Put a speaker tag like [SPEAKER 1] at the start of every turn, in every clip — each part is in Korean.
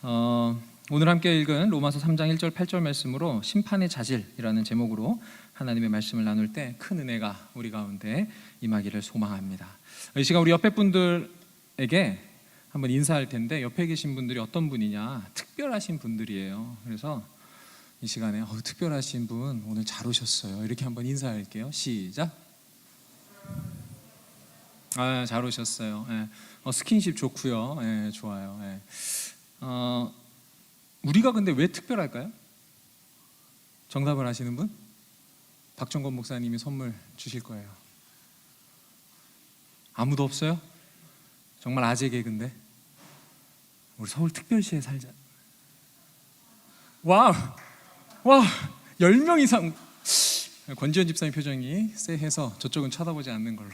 [SPEAKER 1] 오늘 함께 읽은 로마서 3장 1절 8절 말씀으로 심판의 자질이라는 제목으로 하나님의 말씀을 나눌 때 큰 은혜가 우리 가운데 임하기를 소망합니다. 이 시간 우리 옆에 분들에게 한번 인사할 텐데, 옆에 계신 분들이 어떤 분이냐, 특별하신 분들이에요. 그래서 이 시간에 특별하신 분 오늘 잘 오셨어요, 이렇게 한번 인사할게요. 시작. 잘 오셨어요. 스킨십 좋고요. 좋아요. 우리가 근데 왜 특별할까요? 정답을 아시는 분? 박정건 목사님이 선물 주실 거예요. 아무도 없어요? 정말 아재 개그인데. 우리 서울 특별시에 살자. 와우 10명 이상. 권지현 집사님 표정이 쎄해서 저쪽은 쳐다보지 않는 걸로.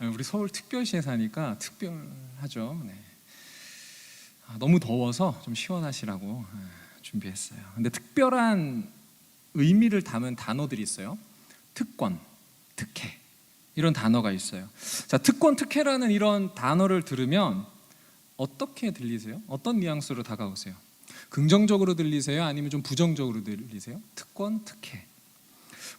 [SPEAKER 1] 우리 서울 특별시에 사니까 특별하죠. 너무 더워서 좀 시원하시라고 준비했어요. 근데 특별한 의미를 담은 단어들이 있어요. 특권, 특혜, 이런 단어가 있어요. 자, 특권, 특혜라는 이런 단어를 들으면 어떻게 들리세요? 어떤 뉘앙스로 다가오세요? 긍정적으로 들리세요? 아니면 좀 부정적으로 들리세요? 특권, 특혜.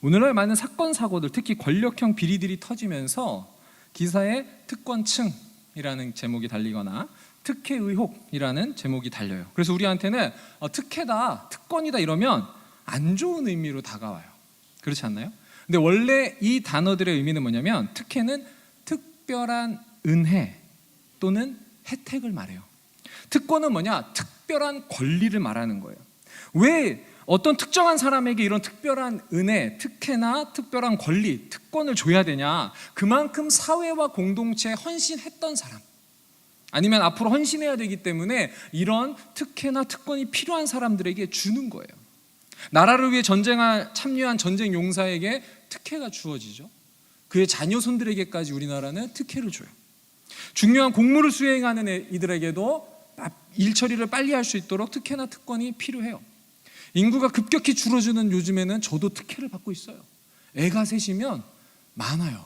[SPEAKER 1] 오늘날 많은 사건, 사고들, 특히 권력형 비리들이 터지면서 기사에 특권층이라는 제목이 달리거나 특혜 의혹이라는 제목이 달려요. 그래서 우리한테는 특혜다, 특권이다 이러면 안 좋은 의미로 다가와요. 그렇지 않나요? 근데 원래 이 단어들의 의미는 뭐냐면, 특혜는 특별한 은혜 또는 혜택을 말해요. 특권은 뭐냐? 특별한 권리를 말하는 거예요. 왜 어떤 특정한 사람에게 이런 특별한 은혜, 특혜나 특별한 권리, 특권을 줘야 되냐? 그만큼 사회와 공동체에 헌신했던 사람, 아니면 앞으로 헌신해야 되기 때문에 이런 특혜나 특권이 필요한 사람들에게 주는 거예요. 나라를 위해 참여한 전쟁 용사에게 특혜가 주어지죠. 그의 자녀손들에게까지 우리나라는 특혜를 줘요. 중요한 공무를 수행하는 이들에게도 일 처리를 빨리 할 수 있도록 특혜나 특권이 필요해요. 인구가 급격히 줄어드는 요즘에는 저도 특혜를 받고 있어요. 애가 셋이면 많아요.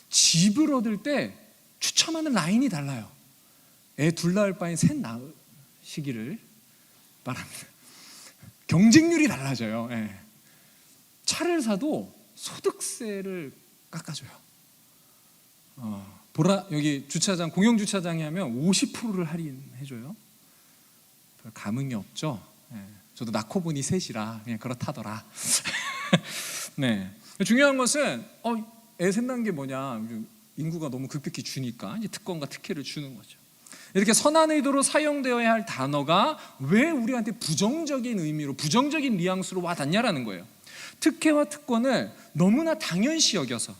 [SPEAKER 1] 집을 얻을 때 추첨하는 라인이 달라요. 애 둘 낳을 바엔 셋 낳으시기를 바랍니다. 경쟁률이 달라져요. 차를 사도 소득세를 깎아줘요. 여기 주차장, 공영주차장에 하면 50%를 할인해줘요. 별 감흥이 없죠. 저도 낳고 보니 셋이라 그냥 그렇다더라. 중요한 것은 애 셋 낳은 게 뭐냐, 인구가 너무 급격히 주니까 이제 특권과 특혜를 주는 거죠. 이렇게 선한 의도로 사용되어야 할 단어가 왜 우리한테 부정적인 의미로, 부정적인 뉘앙스로 와닿냐라는 거예요. 특혜와 특권을 너무나 당연시 여겨서,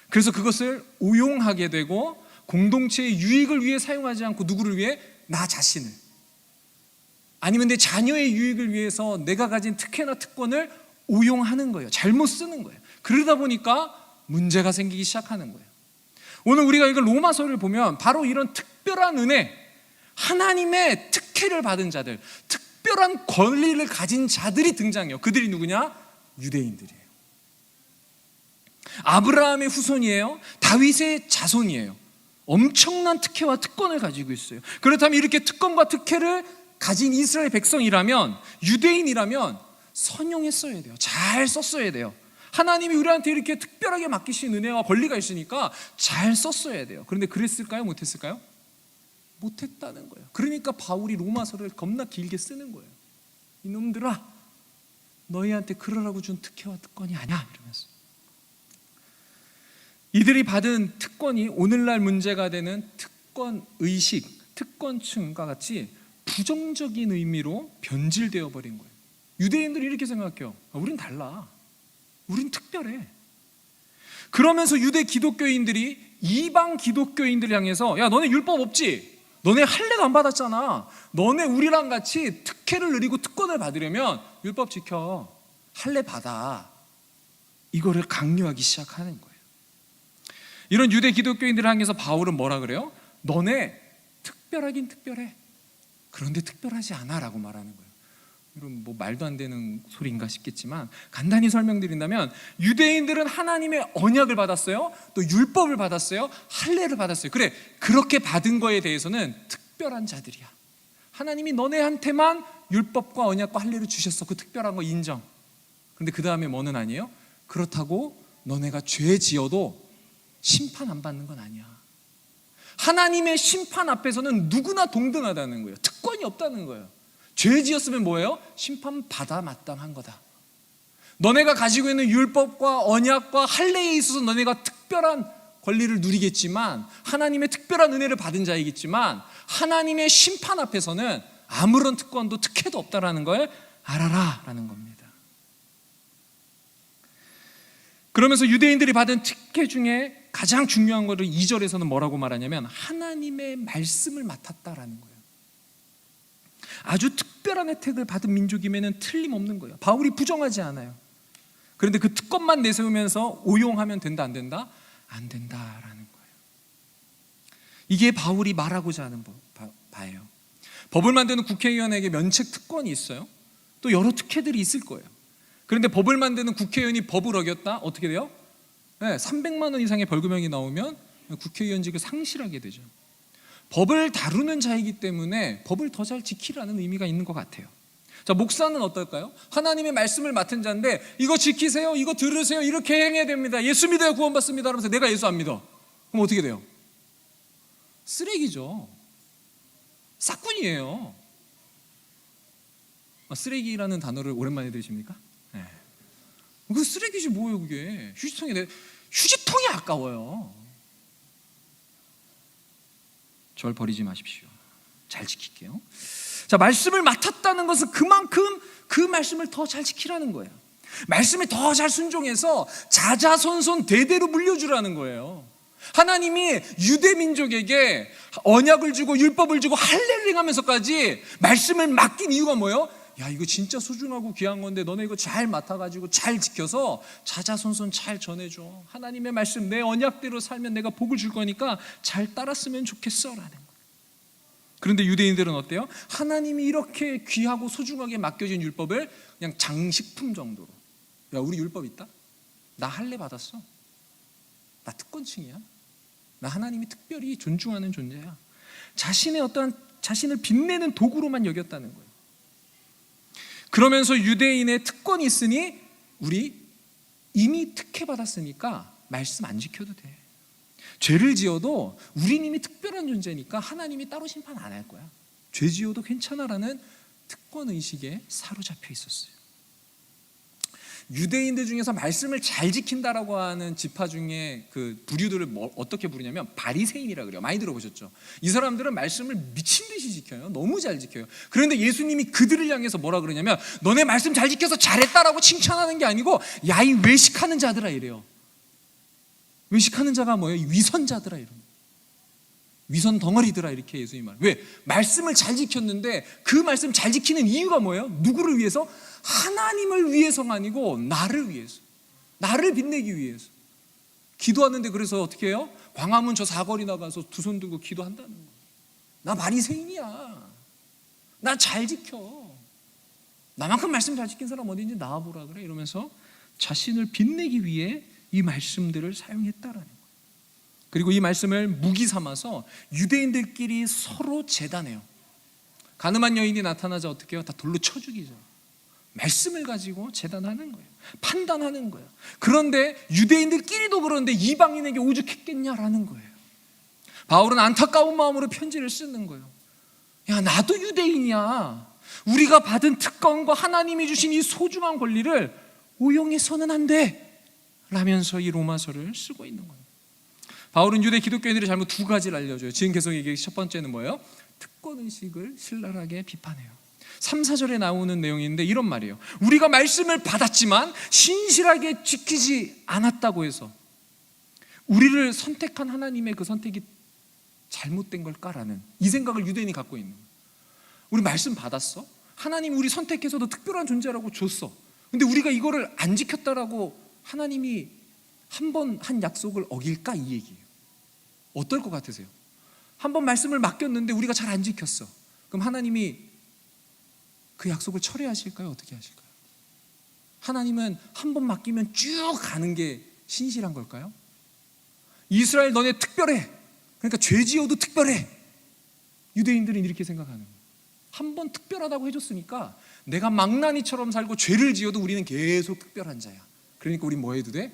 [SPEAKER 1] 그래서 그것을 오용하게 되고 공동체의 유익을 위해 사용하지 않고 누구를 위해? 나 자신을, 아니면 내 자녀의 유익을 위해서 내가 가진 특혜나 특권을 오용하는 거예요. 잘못 쓰는 거예요. 그러다 보니까 문제가 생기기 시작하는 거예요. 오늘 우리가 이걸 로마서를 보면 바로 이런 특별한 은혜, 하나님의 특혜를 받은 자들, 특별한 권리를 가진 자들이 등장해요. 그들이 누구냐? 유대인들이에요. 아브라함의 후손이에요. 다윗의 자손이에요. 엄청난 특혜와 특권을 가지고 있어요. 그렇다면 이렇게 특권과 특혜를 가진 이스라엘 백성이라면, 유대인이라면 선용했어야 돼요. 잘 썼어야 돼요. 하나님이 우리한테 이렇게 특별하게 맡기신 은혜와 권리가 있으니까 잘 썼어야 돼요. 그런데 그랬을까요? 못했을까요? 못했다는 거예요. 그러니까 바울이 로마서를 겁나 길게 쓰는 거예요. 이놈들아, 너희한테 그러라고 준 특혜와 특권이 아니야, 이러면서. 이들이 받은 특권이 오늘날 문제가 되는 특권의식, 특권층과 같이 부정적인 의미로 변질되어 버린 거예요. 유대인들이 이렇게 생각해요. 우린 달라, 우린 특별해. 그러면서 유대 기독교인들이 이방 기독교인들을 향해서, 야, 너네 율법 없지? 너네 할례도 안 받았잖아. 너네 우리랑 같이 특혜를 누리고 특권을 받으려면 율법 지켜, 할례 받아. 이거를 강요하기 시작하는 거예요. 이런 유대 기독교인들을 향해서 바울은 뭐라 그래요? 너네 특별하긴 특별해. 그런데 특별하지 않아 라고 말하는 거예요. 이런 말도 안 되는 소리인가 싶겠지만, 간단히 설명드린다면 유대인들은 하나님의 언약을 받았어요. 또 율법을 받았어요. 할례를 받았어요. 그래, 그렇게 받은 거에 대해서는 특별한 자들이야. 하나님이 너네한테만 율법과 언약과 할례를 주셨어. 그 특별한 거 인정. 근데 그 다음에 뭐는 아니에요? 그렇다고 너네가 죄 지어도 심판 안 받는 건 아니야. 하나님의 심판 앞에서는 누구나 동등하다는 거예요. 특권이 없다는 거예요. 죄 지었으면 뭐예요? 심판 받아 마땅한 거다. 너네가 가지고 있는 율법과 언약과 할례에 있어서 너네가 특별한 권리를 누리겠지만, 하나님의 특별한 은혜를 받은 자이겠지만, 하나님의 심판 앞에서는 아무런 특권도 특혜도 없다라는 걸 알아라 라는 겁니다. 그러면서 유대인들이 받은 특혜 중에 가장 중요한 것을 2절에서는 뭐라고 말하냐면 하나님의 말씀을 맡았다라는 거예요. 아주 특별한 혜택을 받은 민족임에는 틀림없는 거예요. 바울이 부정하지 않아요. 그런데 그 특권만 내세우면서 오용하면 된다 안 된다? 안 된다라는 거예요. 이게 바울이 말하고자 하는 바예요. 법을 만드는 국회의원에게 면책 특권이 있어요. 또 여러 특혜들이 있을 거예요. 그런데 법을 만드는 국회의원이 법을 어겼다? 어떻게 돼요? 300만 원 이상의 벌금형이 나오면 국회의원직을 상실하게 되죠. 법을 다루는 자이기 때문에 법을 더 잘 지키라는 의미가 있는 것 같아요. 자, 목사는 어떨까요? 하나님의 말씀을 맡은 자인데 이거 지키세요, 이거 들으세요, 이렇게 행해야 됩니다. 예수 믿어야 구원받습니다. 그러면서 내가 예수 안 믿어. 그럼 어떻게 돼요? 쓰레기죠. 싹군이에요. 쓰레기라는 단어를 오랜만에 들으십니까? 네. 그 쓰레기지 뭐예요 그게. 휴지통이 아까워요. 절 버리지 마십시오. 잘 지킬게요. 자, 말씀을 맡았다는 것은 그만큼 그 말씀을 더 잘 지키라는 거예요. 말씀에 더 잘 순종해서 자자손손 대대로 물려주라는 거예요. 하나님이 유대 민족에게 언약을 주고 율법을 주고 할례를 행하면서까지 말씀을 맡긴 이유가 뭐예요? 야, 이거 진짜 소중하고 귀한 건데 너네 이거 잘 맡아가지고 잘 지켜서 자자손손 잘 전해줘. 하나님의 말씀 내 언약대로 살면 내가 복을 줄 거니까 잘 따랐으면 좋겠어 라는 거예요. 그런데 유대인들은 어때요? 하나님이 이렇게 귀하고 소중하게 맡겨진 율법을 그냥 장식품 정도로, 야, 우리 율법 있다? 나 할례 받았어. 나 특권층이야. 나 하나님이 특별히 존중하는 존재야. 자신의 어떠한 자신을 빛내는 도구로만 여겼다는 거예요. 그러면서 유대인의 특권이 있으니 우리 이미 특혜 받았으니까 말씀 안 지켜도 돼. 죄를 지어도 우린 이미 특별한 존재니까 하나님이 따로 심판 안 할 거야. 죄 지어도 괜찮아라는 특권의식에 사로잡혀 있었어요. 유대인들 중에서 말씀을 잘 지킨다라고 하는 지파 중에 그 부류들을 어떻게 부르냐면 바리새인이라 그래요. 많이 들어보셨죠? 이 사람들은 말씀을 미친 듯이 지켜요. 너무 잘 지켜요. 그런데 예수님이 그들을 향해서 뭐라 그러냐면 너네 말씀 잘 지켜서 잘했다라고 칭찬하는 게 아니고 야, 이 외식하는 자들아 이래요. 외식하는 자가 뭐예요? 위선자들아 이런. 위선 덩어리들아 이렇게 예수님이 말해요. 왜? 말씀을 잘 지켰는데 그 말씀 잘 지키는 이유가 뭐예요? 누구를 위해서? 하나님을 위해서가 아니고 나를 위해서, 나를 빛내기 위해서. 기도하는데 그래서 어떻게 해요? 광화문 저 사거리 나가서 두 손 들고 기도한다는 거예요. 나 바리새인이야. 나 잘 지켜. 나만큼 말씀 잘 지킨 사람 어디 있는지 나와보라 그래. 이러면서 자신을 빛내기 위해 이 말씀들을 사용했다라는 거예요. 그리고 이 말씀을 무기 삼아서 유대인들끼리 서로 재단해요. 가늠한 여인이 나타나자 어떻게 해요? 다 돌로 쳐 죽이죠. 말씀을 가지고 재단하는 거예요. 판단하는 거예요. 그런데 유대인들끼리도 그런데 이방인에게 오죽했겠냐라는 거예요. 바울은 안타까운 마음으로 편지를 쓰는 거예요. 야, 나도 유대인이야. 우리가 받은 특권과 하나님이 주신 이 소중한 권리를 오용해서는 안 돼 라면서 이 로마서를 쓰고 있는 거예요. 바울은 유대 기독교인들이 잘못 두 가지를 알려줘요. 지금 계속 얘기한 첫 번째는 뭐예요? 특권의식을 신랄하게 비판해요. 3, 4절에 나오는 내용인데 이런 말이에요. 우리가 말씀을 받았지만 신실하게 지키지 않았다고 해서 우리를 선택한 하나님의 그 선택이 잘못된 걸까라는 이 생각을 유대인이 갖고 있는 거예요. 우리 말씀 받았어? 하나님이 우리 선택해서도 특별한 존재라고 줬어. 근데 우리가 이거를 안 지켰다라고 하나님이 한 번 한 약속을 어길까 이 얘기예요. 어떨 것 같으세요? 한 번 말씀을 맡겼는데 우리가 잘 안 지켰어. 그럼 하나님이 그 약속을 철회하실까요? 어떻게 하실까요? 하나님은 한 번 맡기면 쭉 가는 게 신실한 걸까요? 이스라엘 너네 특별해. 그러니까 죄 지어도 특별해. 유대인들은 이렇게 생각하는 거예요. 한 번 특별하다고 해줬으니까 내가 망나니처럼 살고 죄를 지어도 우리는 계속 특별한 자야. 그러니까 우리 뭐 해도 돼?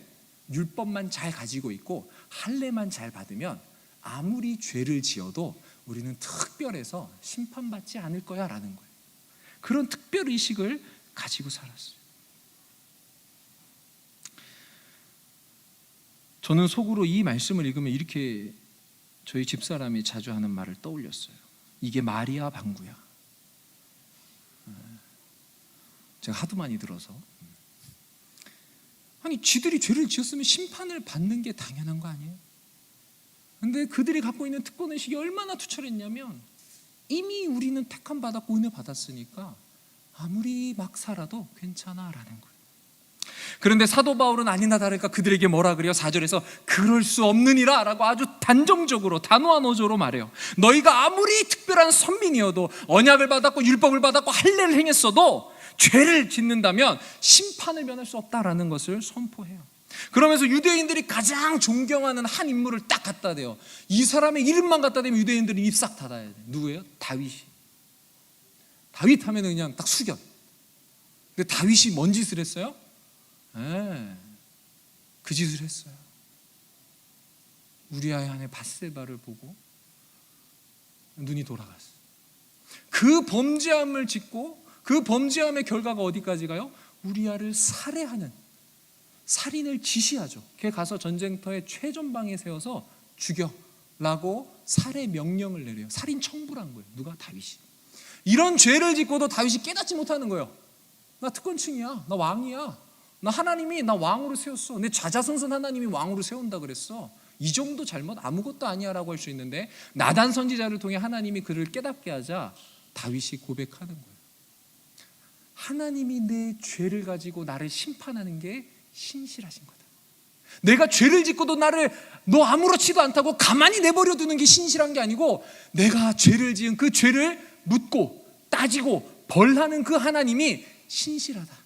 [SPEAKER 1] 율법만 잘 가지고 있고 할례만 잘 받으면 아무리 죄를 지어도 우리는 특별해서 심판받지 않을 거야 라는 거예요. 그런 특별의식을 가지고 살았어요. 저는 속으로 이 말씀을 읽으면 이렇게 저희 집사람이 자주 하는 말을 떠올렸어요. 이게 말이야 방구야. 제가 하도 많이 들어서. 아니 지들이 죄를 지었으면 심판을 받는 게 당연한 거 아니에요? 근데 그들이 갖고 있는 특권의식이 얼마나 투철했냐면 이미 우리는 택함 받았고 은혜 받았으니까 아무리 막 살아도 괜찮아 라는 거예요. 그런데 사도 바울은 아니나 다를까 그들에게 뭐라 그래요? 4절에서 그럴 수 없느니라 라고 아주 단정적으로 단호한 어조로 말해요. 너희가 아무리 특별한 선민이어도 언약을 받았고 율법을 받았고 할례를 행했어도 죄를 짓는다면 심판을 면할 수 없다라는 것을 선포해요. 그러면서 유대인들이 가장 존경하는 한 인물을 딱 갖다 대요. 이 사람의 이름만 갖다 대면 유대인들은 입 싹 닫아야 돼. 누구예요? 다윗이. 다윗 하면 그냥 딱 숙여. 근데 다윗이 뭔 짓을 했어요? 그 짓을 했어요. 우리아의 아내 밧세바를 보고 눈이 돌아갔어요. 그 범죄함을 짓고 그 범죄함의 결과가 어디까지 가요? 우리아를 살해하는, 살인을 지시하죠. 걔 가서 전쟁터의 최전방에 세워서 죽여라고 살해 명령을 내려요. 살인 청부를 한 거예요. 누가? 다윗이. 이런 죄를 짓고도 다윗이 깨닫지 못하는 거예요. 나 특권층이야. 나 왕이야. 나 하나님이 나 왕으로 세웠어. 내 자자손손 하나님이 왕으로 세운다 그랬어. 이 정도 잘못 아무것도 아니야 라고 할 수 있는데 나단 선지자를 통해 하나님이 그를 깨닫게 하자 다윗이 고백하는 거예요. 하나님이 내 죄를 가지고 나를 심판하는 게 신실하신 거다. 내가 죄를 짓고도 나를 너 아무렇지도 않다고 가만히 내버려 두는 게 신실한 게 아니고 내가 죄를 지은 그 죄를 묻고 따지고 벌하는 그 하나님이 신실하다.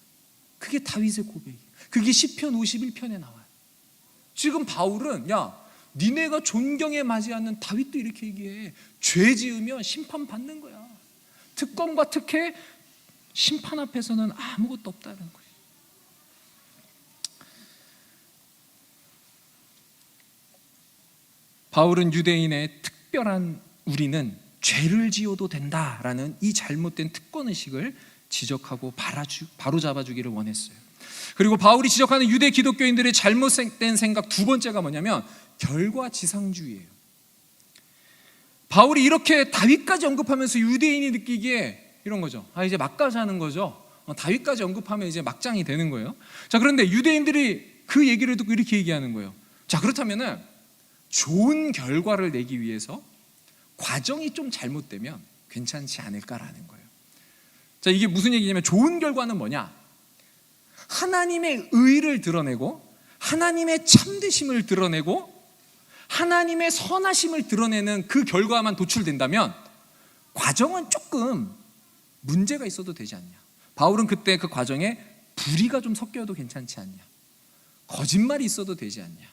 [SPEAKER 1] 그게 다윗의 고백이에요. 그게 시편 51편에 나와요. 지금 바울은 야 니네가 존경에 맞이하는 다윗도 이렇게 얘기해. 죄 지으면 심판받는 거야. 특권과 특혜 심판 앞에서는 아무것도 없다는 거예요. 바울은 유대인의 특별한 우리는 죄를 지어도 된다라는 이 잘못된 특권의식을 지적하고 바로잡아주기를 원했어요. 그리고 바울이 지적하는 유대 기독교인들의 잘못된 생각 두 번째가 뭐냐면 결과지상주의예요. 바울이 이렇게 다윗까지 언급하면서 유대인이 느끼기에 이런 거죠. 이제 막까지 하는 거죠. 다윗까지 언급하면 이제 막장이 되는 거예요. 자, 그런데 유대인들이 그 얘기를 듣고 이렇게 얘기하는 거예요. 자, 그렇다면은 좋은 결과를 내기 위해서 과정이 좀 잘못되면 괜찮지 않을까라는 거예요. 자, 이게 무슨 얘기냐면 좋은 결과는 뭐냐? 하나님의 의를 드러내고 하나님의 참되심을 드러내고 하나님의 선하심을 드러내는 그 결과만 도출된다면 과정은 조금 문제가 있어도 되지 않냐. 바울은 그때 그 과정에 불의가 좀 섞여도 괜찮지 않냐. 거짓말이 있어도 되지 않냐.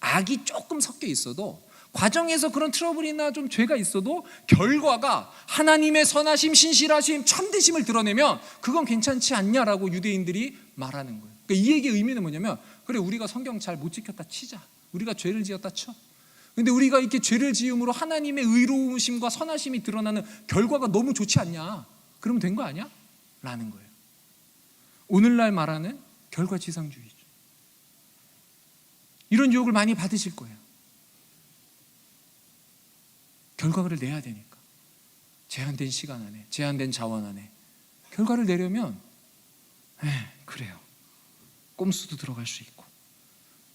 [SPEAKER 1] 악이 조금 섞여 있어도 과정에서 그런 트러블이나 좀 죄가 있어도 결과가 하나님의 선하심, 신실하심, 참되심을 드러내면 그건 괜찮지 않냐라고 유대인들이 말하는 거예요. 그러니까 이 얘기의 의미는 뭐냐면 그래 우리가 성경 잘 못 지켰다 치자. 우리가 죄를 지었다 쳐. 근데 우리가 이렇게 죄를 지음으로 하나님의 의로우심과 선하심이 드러나는 결과가 너무 좋지 않냐. 그러면 된 거 아니야? 라는 거예요. 오늘날 말하는 결과지상주의죠. 이런 유혹을 많이 받으실 거예요. 결과를 내야 되니까. 제한된 시간 안에, 제한된 자원 안에 결과를 내려면 그래요. 꼼수도 들어갈 수 있고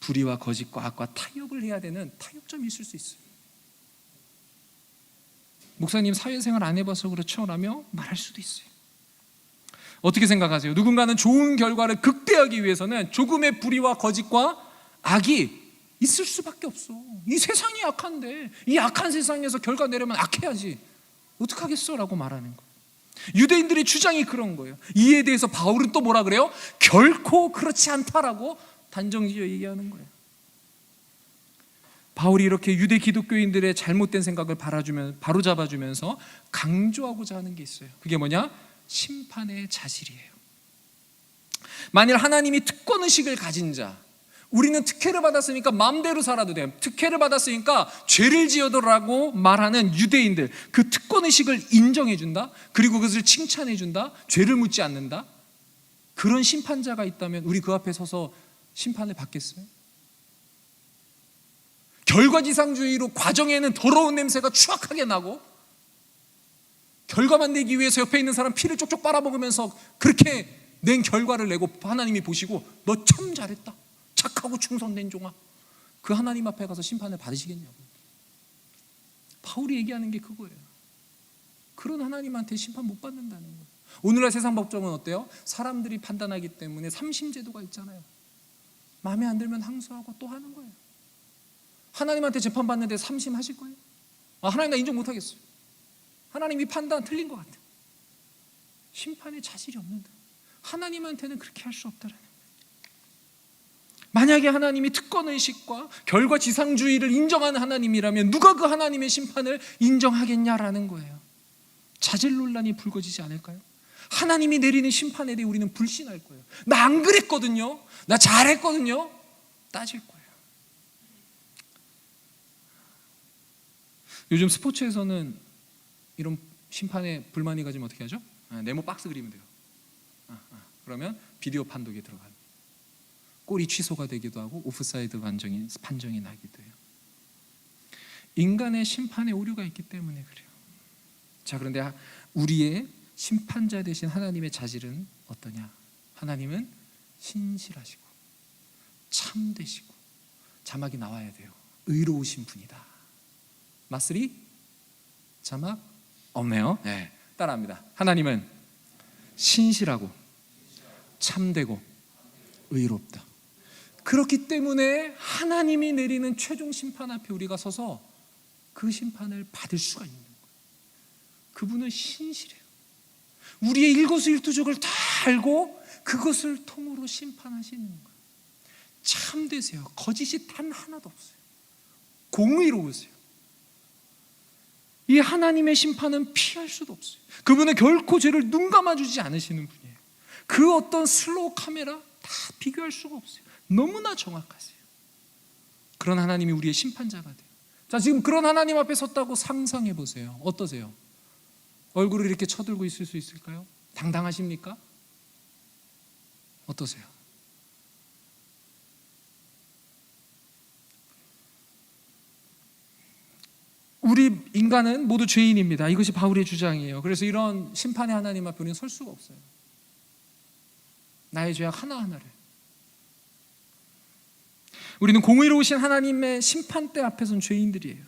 [SPEAKER 1] 불의와 거짓과 악과 타협을 해야 되는 타협점이 있을 수 있어요. 목사님 사회생활 안 해봐서 그렇죠? 라며 말할 수도 있어요. 어떻게 생각하세요? 누군가는 좋은 결과를 극대화하기 위해서는 조금의 불의와 거짓과 악이 있을 수밖에 없어. 이 세상이 악한데 이 악한 세상에서 결과 내려면 악해야지. 어떡하겠어? 라고 말하는 거예요. 유대인들의 주장이 그런 거예요. 이에 대해서 바울은 또 뭐라 그래요? 결코 그렇지 않다라고 단정지어 얘기하는 거예요. 바울이 이렇게 유대 기독교인들의 잘못된 생각을 바로잡아주면서 강조하고자 하는 게 있어요. 그게 뭐냐? 심판의 자질이에요. 만일 하나님이 특권의식을 가진 자, 우리는 특혜를 받았으니까 마음대로 살아도 돼, 특혜를 받았으니까 죄를 지어도라고 말하는 유대인들, 그 특권의식을 인정해준다, 그리고 그것을 칭찬해준다, 죄를 묻지 않는다, 그런 심판자가 있다면 우리 그 앞에 서서 심판을 받겠어요? 결과지상주의로 과정에는 더러운 냄새가 추악하게 나고, 결과만 내기 위해서 옆에 있는 사람 피를 쪽쪽 빨아먹으면서 그렇게 낸 결과를 내고 하나님이 보시고 너 참 잘했다, 착하고 충성된 종아, 그 하나님 앞에 가서 심판을 받으시겠냐고. 바울이 얘기하는 게 그거예요. 그런 하나님한테 심판 못 받는다는 거예요. 오늘날 세상 법정은 어때요? 사람들이 판단하기 때문에 삼심제도가 있잖아요. 마음에 안 들면 항소하고 또 하는 거예요. 하나님한테 재판받는데 삼심하실 거예요? 하나님 나 인정 못하겠어요. 하나님이 판단 틀린 것 같아. 심판의 자질이 없는다. 하나님한테는 그렇게 할 수 없다라는 거예요. 만약에 하나님이 특권의식과 결과지상주의를 인정하는 하나님이라면 누가 그 하나님의 심판을 인정하겠냐라는 거예요. 자질 논란이 불거지지 않을까요? 하나님이 내리는 심판에 대해 우리는 불신할 거예요. 나 안 그랬거든요, 나 잘했거든요, 따질 거예요. 요즘 스포츠에서는 이런 심판에 불만이 가지면 어떻게 하죠? 네모 박스 그리면 돼요. 그러면 비디오 판독에 들어가요. 골이 취소가 되기도 하고 오프사이드 판정이 나기도 해요. 인간의 심판에 오류가 있기 때문에 그래요. 자, 그런데 우리의 심판자 되신 하나님의 자질은 어떠냐? 하나님은 신실하시고 참되시고, 자막이 나와야 돼요, 의로우신 분이다. 맞으리? 자막 없네요. 네, 따라합니다. 하나님은 신실하고 참되고 의롭다. 그렇기 때문에 하나님이 내리는 최종 심판 앞에 우리가 서서 그 심판을 받을 수가 있는 거예요. 그분은 신실해요. 우리의 일거수일투족을 다 알고 그것을 통으로 심판하시는 거예요. 참되세요. 거짓이 단 하나도 없어요. 공의로우세요. 이 하나님의 심판은 피할 수도 없어요. 그분은 결코 죄를 눈 감아주지 않으시는 분이에요. 그 어떤 슬로우 카메라 다 비교할 수가 없어요. 너무나 정확하세요. 그런 하나님이 우리의 심판자가 돼요. 자, 지금 그런 하나님 앞에 섰다고 상상해 보세요. 어떠세요? 얼굴을 이렇게 쳐들고 있을 수 있을까요? 당당하십니까? 어떠세요? 우리 인간은 모두 죄인입니다. 이것이 바울의 주장이에요. 그래서 이런 심판의 하나님 앞에 우리는 설 수가 없어요. 나의 죄악 하나하나를. 우리는 공의로우신 하나님의 심판대 앞에선 죄인들이에요.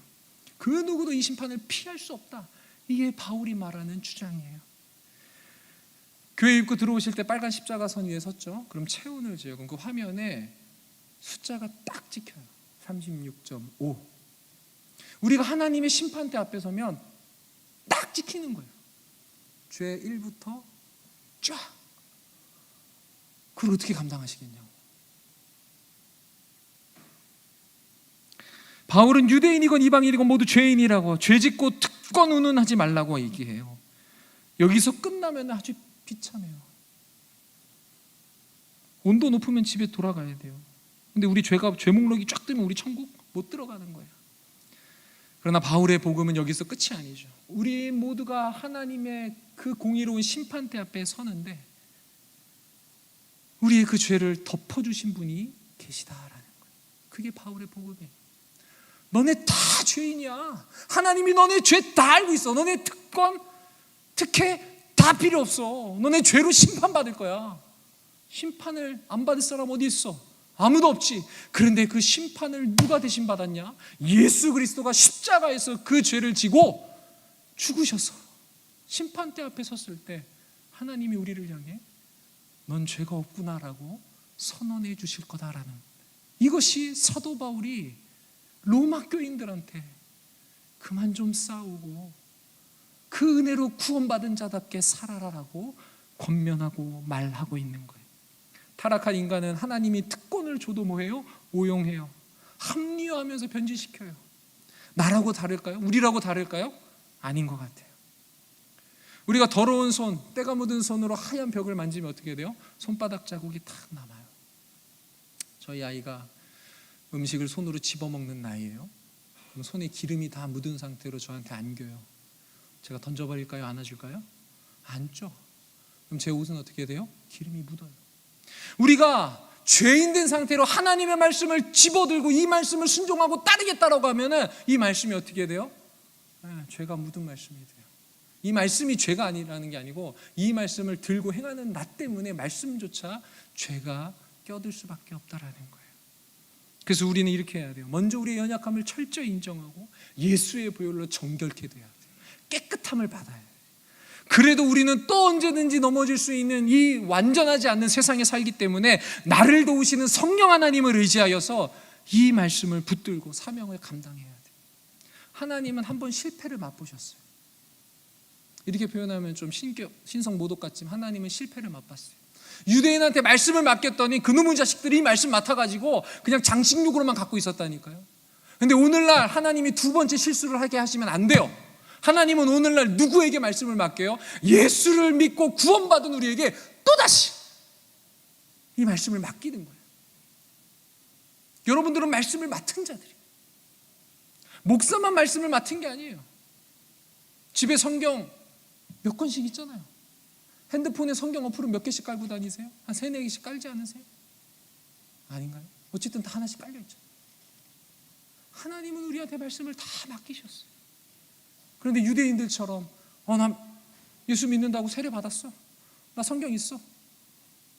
[SPEAKER 1] 그 누구도 이 심판을 피할 수 없다. 이게 바울이 말하는 주장이에요. 교회 입구 들어오실 때 빨간 십자가 선 위에 섰죠. 그럼 체온을 재요. 그럼 그 화면에 숫자가 딱 찍혀요. 36.5. 우리가 하나님의 심판대 앞에 서면 딱 찍히는 거예요. 죄 1부터 쫙. 그걸 어떻게 감당하시겠냐고. 바울은 유대인이건 이방인이건 모두 죄인이라고, 죄짓고 특권 운운하지 말라고 얘기해요. 여기서 끝나면 아주 비참해요. 온도 높으면 집에 돌아가야 돼요. 근데 우리 죄 목록이 쫙 뜨면 우리 천국 못 들어가는 거예요. 그러나 바울의 복음은 여기서 끝이 아니죠. 우리 모두가 하나님의 그 공의로운 심판대 앞에 서는데 우리의 그 죄를 덮어주신 분이 계시다라는 거예요. 그게 바울의 복음이에요. 너네 다 죄인이야. 하나님이 너네 죄 다 알고 있어. 너네 특권, 특혜 다 필요 없어. 너네 죄로 심판받을 거야. 심판을 안 받을 사람 어디 있어? 아무도 없지. 그런데 그 심판을 누가 대신 받았냐? 예수 그리스도가 십자가에서 그 죄를 지고 죽으셔서 심판대 앞에 섰을 때 하나님이 우리를 향해 넌 죄가 없구나라고 선언해 주실 거다라는, 이것이 사도 바울이 로마 교인들한테 그만 좀 싸우고 그 은혜로 구원받은 자답게 살아라라고 권면하고 말하고 있는 거예요. 타락한 인간은 하나님이 특권을 줘도 뭐해요? 오용해요. 합리화하면서 변질시켜요. 나라고 다를까요? 우리라고 다를까요? 아닌 것 같아요. 우리가 더러운 손, 때가 묻은 손으로 하얀 벽을 만지면 어떻게 돼요? 손바닥 자국이 탁 남아요. 저희 아이가 음식을 손으로 집어먹는 나이에요. 그럼 손에 기름이 다 묻은 상태로 저한테 안겨요. 제가 던져버릴까요? 안아줄까요? 안죠. 그럼 제 옷은 어떻게 돼요? 기름이 묻어요. 우리가 죄인 된 상태로 하나님의 말씀을 집어들고 이 말씀을 순종하고 따르겠다라고 하면은 이 말씀이 어떻게 돼요? 죄가 묻은 말씀이 돼요. 이 말씀이 죄가 아니라는 게 아니고 이 말씀을 들고 행하는 나 때문에 말씀조차 죄가 껴들 수밖에 없다라는 거예요. 그래서 우리는 이렇게 해야 돼요. 먼저 우리의 연약함을 철저히 인정하고 예수의 보혈로 정결케 돼야 돼요. 깨끗함을 받아야 돼요. 그래도 우리는 또 언제든지 넘어질 수 있는 이 완전하지 않는 세상에 살기 때문에 나를 도우시는 성령 하나님을 의지하여서 이 말씀을 붙들고 사명을 감당해야 돼요. 하나님은 한번 실패를 맛보셨어요. 이렇게 표현하면 좀 신성 모독 같지만 하나님은 실패를 맛봤어요. 유대인한테 말씀을 맡겼더니 그놈의 자식들이 이 말씀 맡아가지고 그냥 장식육으로만 갖고 있었다니까요. 근데 오늘날 하나님이 두 번째 실수를 하게 하시면 안 돼요. 하나님은 오늘날 누구에게 말씀을 맡겨요? 예수를 믿고 구원받은 우리에게 또다시 이 말씀을 맡기는 거예요. 여러분들은 말씀을 맡은 자들이에요. 목사만 말씀을 맡은 게 아니에요. 집에 성경 몇 권씩 있잖아요. 핸드폰에 성경 어플은 몇 개씩 깔고 다니세요? 한 3-4개씩 깔지 않으세요? 아닌가요? 어쨌든 다 하나씩 깔려있죠. 하나님은 우리한테 말씀을 다 맡기셨어요. 그런데 유대인들처럼 나 예수 믿는다고 세례 받았어, 나 성경 있어,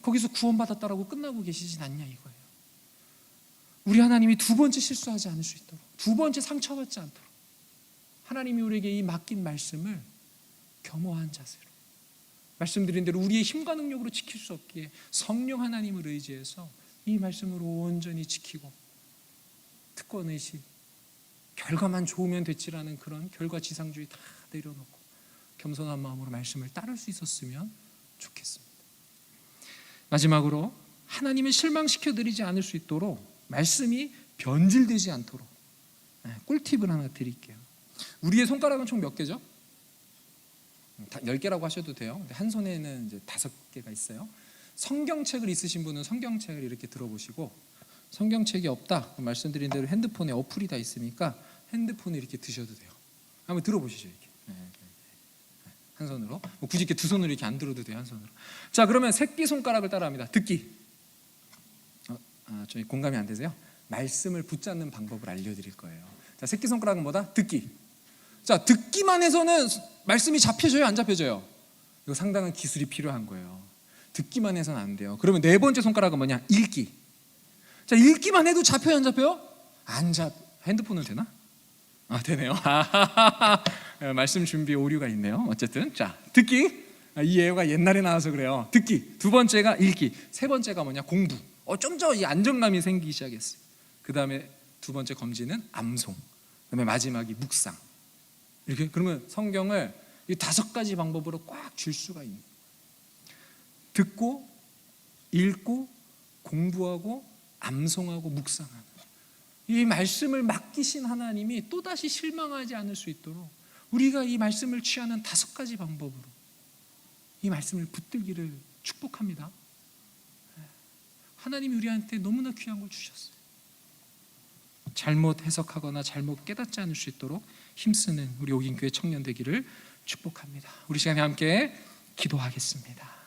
[SPEAKER 1] 거기서 구원받았다라고 끝나고 계시진 않냐 이거예요. 우리 하나님이 두 번째 실수하지 않을 수 있도록, 두 번째 상처받지 않도록 하나님이 우리에게 이 맡긴 말씀을 겸허한 자세로, 말씀드린 대로 우리의 힘과 능력으로 지킬 수 없기에 성령 하나님을 의지해서 이 말씀을 온전히 지키고 특권의식, 결과만 좋으면 됐지라는 그런 결과지상주의 다 내려놓고 겸손한 마음으로 말씀을 따를 수 있었으면 좋겠습니다. 마지막으로 하나님을 실망시켜드리지 않을 수 있도록 말씀이 변질되지 않도록 꿀팁을 하나 드릴게요. 우리의 손가락은 총 몇 개죠? 10개라고 하셔도 돼요. 근데 한 손에는 이제 5개가 있어요. 성경책을 있으신 분은 성경책을 이렇게 들어보시고, 성경책이 없다 말씀드린 대로 핸드폰에 어플이 다 있으니까 핸드폰을 이렇게 드셔도 돼요. 한번 들어보시죠. 이렇게 한 손으로, 굳이 이렇게 두 손으로 이렇게 안 들어도 돼요. 한 손으로. 자, 그러면 새끼손가락을 따라합니다. 듣기. 좀 공감이 안 되세요? 말씀을 붙잡는 방법을 알려드릴 거예요. 자, 새끼손가락은 뭐다? 듣기. 자, 듣기만 해서는 말씀이 잡혀져요, 안 잡혀져요? 이거 상당한 기술이 필요한 거예요. 듣기만 해서는 안 돼요. 그러면 4번째 손가락은 뭐냐? 읽기. 자, 읽기만 해도 잡혀요, 안 잡혀요? 안 잡. 핸드폰은 되나? 되네요. 말씀 준비에 오류가 있네요. 어쨌든 자, 듣기. 이 예어가 옛날에 나와서 그래요. 듣기. 2번째가 읽기. 3번째가 뭐냐? 공부. 좀 더 이 안정감이 생기기 시작했어요. 그 다음에 2번째 검지는 암송. 그다음에 마지막이 묵상. 이렇게 그러면 성경을 이 5가지 방법으로 꽉 줄 수가 있는. 듣고, 읽고, 공부하고, 암송하고, 묵상하는. 이 말씀을 맡기신 하나님이 또다시 실망하지 않을 수 있도록 우리가 이 말씀을 취하는 5가지 방법으로 이 말씀을 붙들기를 축복합니다. 하나님이 우리한테 너무나 귀한 걸 주셨어요. 잘못 해석하거나 잘못 깨닫지 않을 수 있도록 힘쓰는 우리 옥인교회 청년 되기를 축복합니다. 우리 시간에 함께 기도하겠습니다.